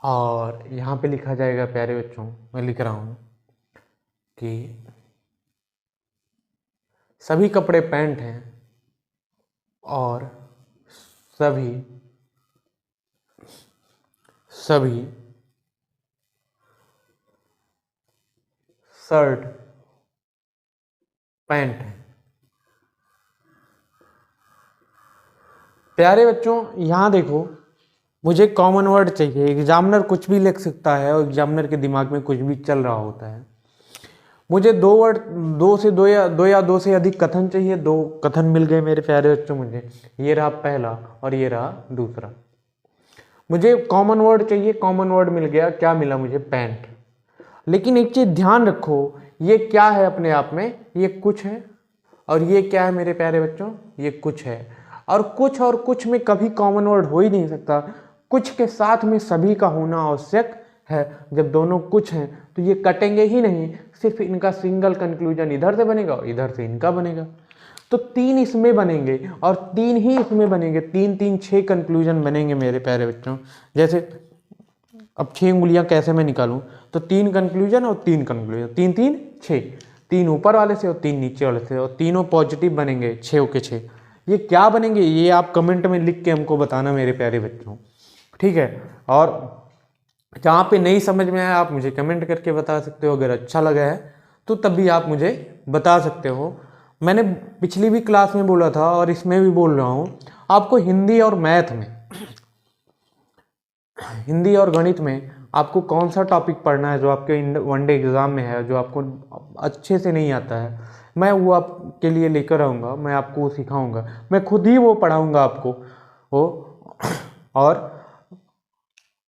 और यहाँ पे लिखा जाएगा प्यारे बच्चों, मैं लिख रहा हूँ कि सभी कपड़े पैंट हैं और सभी सभी शर्ट पैंट हैं। प्यारे बच्चों यहाँ देखो, मुझे कॉमन वर्ड चाहिए। एग्जामिनर कुछ भी लिख सकता है और एग्जामिनर के दिमाग में कुछ भी चल रहा होता है। मुझे दो वर्ड, दो से अधिक कथन चाहिए। दो कथन मिल गए मेरे प्यारे बच्चों मुझे, ये रहा पहला और ये रहा दूसरा। मुझे कॉमन वर्ड चाहिए, कॉमन वर्ड मिल गया। क्या मिला मुझे? पैंट। लेकिन एक चीज ध्यान रखो, ये क्या है अपने आप में? ये कुछ है और ये क्या है मेरे प्यारे बच्चों? ये कुछ है। और कुछ में कभी कॉमन वर्ड हो ही नहीं सकता। कुछ के साथ में सभी का होना आवश्यक है। जब दोनों कुछ हैं तो ये कटेंगे ही नहीं, सिर्फ इनका सिंगल कंक्लूजन इधर से बनेगा और इधर से इनका बनेगा। तो तीन इसमें बनेंगे और तीन ही इसमें बनेंगे। तीन तीन 6 कंक्लूजन बनेंगे मेरे प्यारे बच्चों। जैसे अब 6 उंगलियां कैसे मैं निकालूं? तो 3 कंक्लूजन और 3 कंक्लूजन, 3 3 6, 3 ऊपर वाले से और 3 नीचे वाले से, और तीनों पॉजिटिव बनेंगे 6 के 6। ये क्या बनेंगे ये आप कमेंट में लिख के हमको बताना मेरे प्यारे बच्चों, ठीक है। और जहाँ पे नहीं समझ में आया आप मुझे कमेंट करके बता सकते हो। अगर अच्छा लगा है तो तब भी आप मुझे बता सकते हो। मैंने पिछली भी क्लास में बोला था और इसमें भी बोल रहा हूँ, आपको हिंदी और मैथ में, हिंदी और गणित में आपको कौन सा टॉपिक पढ़ना है जो आपके वनडे एग्ज़ाम में है, जो आपको अच्छे से नहीं आता है, मैं वो आपके लिए लेकर आऊँगा। मैं आपको वो सिखाऊंगा, मैं खुद ही वो पढ़ाऊँगा आपको वो, और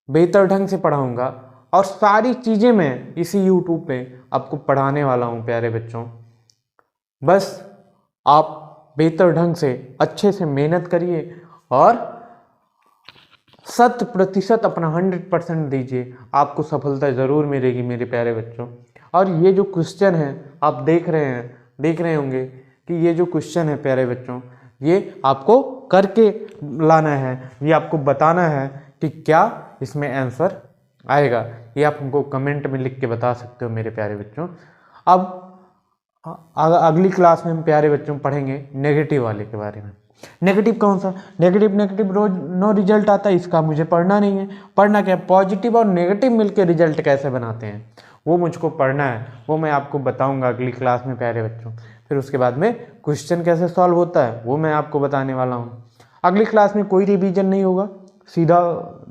बेहतर ढंग से पढ़ाऊँगा। और सारी चीज़ें मैं इसी यूट्यूब पे आपको पढ़ाने वाला हूँ प्यारे बच्चों। बस आप बेहतर ढंग से अच्छे से मेहनत करिए और 100% अपना 100% दीजिए, आपको सफलता ज़रूर मिलेगी मेरे प्यारे बच्चों। और ये जो क्वेश्चन है आप देख रहे होंगे कि ये जो क्वेश्चन है प्यारे बच्चों, ये आपको करके लाना है, ये आपको बताना है कि क्या इसमें आंसर आएगा। ये आप हमको कमेंट में लिख के बता सकते हो मेरे प्यारे बच्चों। अब अगली क्लास में हम प्यारे बच्चों पढ़ेंगे नेगेटिव वाले के बारे में। नेगेटिव कौन सा? नेगेटिव रोज नो रिजल्ट आता है, इसका मुझे पढ़ना नहीं है। पढ़ना क्या है? पॉजिटिव और नेगेटिव मिलके रिजल्ट कैसे बनाते हैं वो मुझको पढ़ना है। वो मैं आपको बताऊंगा अगली क्लास में प्यारे बच्चों। फिर उसके बाद में क्वेश्चन कैसे सॉल्व होता है वो मैं आपको बताने वाला हूँ। अगली क्लास में कोई रिवीजन नहीं होगा, सीधा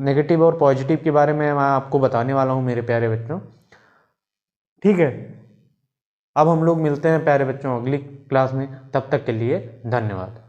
नेगेटिव और पॉजिटिव के बारे में मैं आपको बताने वाला हूँ मेरे प्यारे बच्चों, ठीक है। अब हम लोग मिलते हैं प्यारे बच्चों अगली क्लास में, तब तक के लिए धन्यवाद।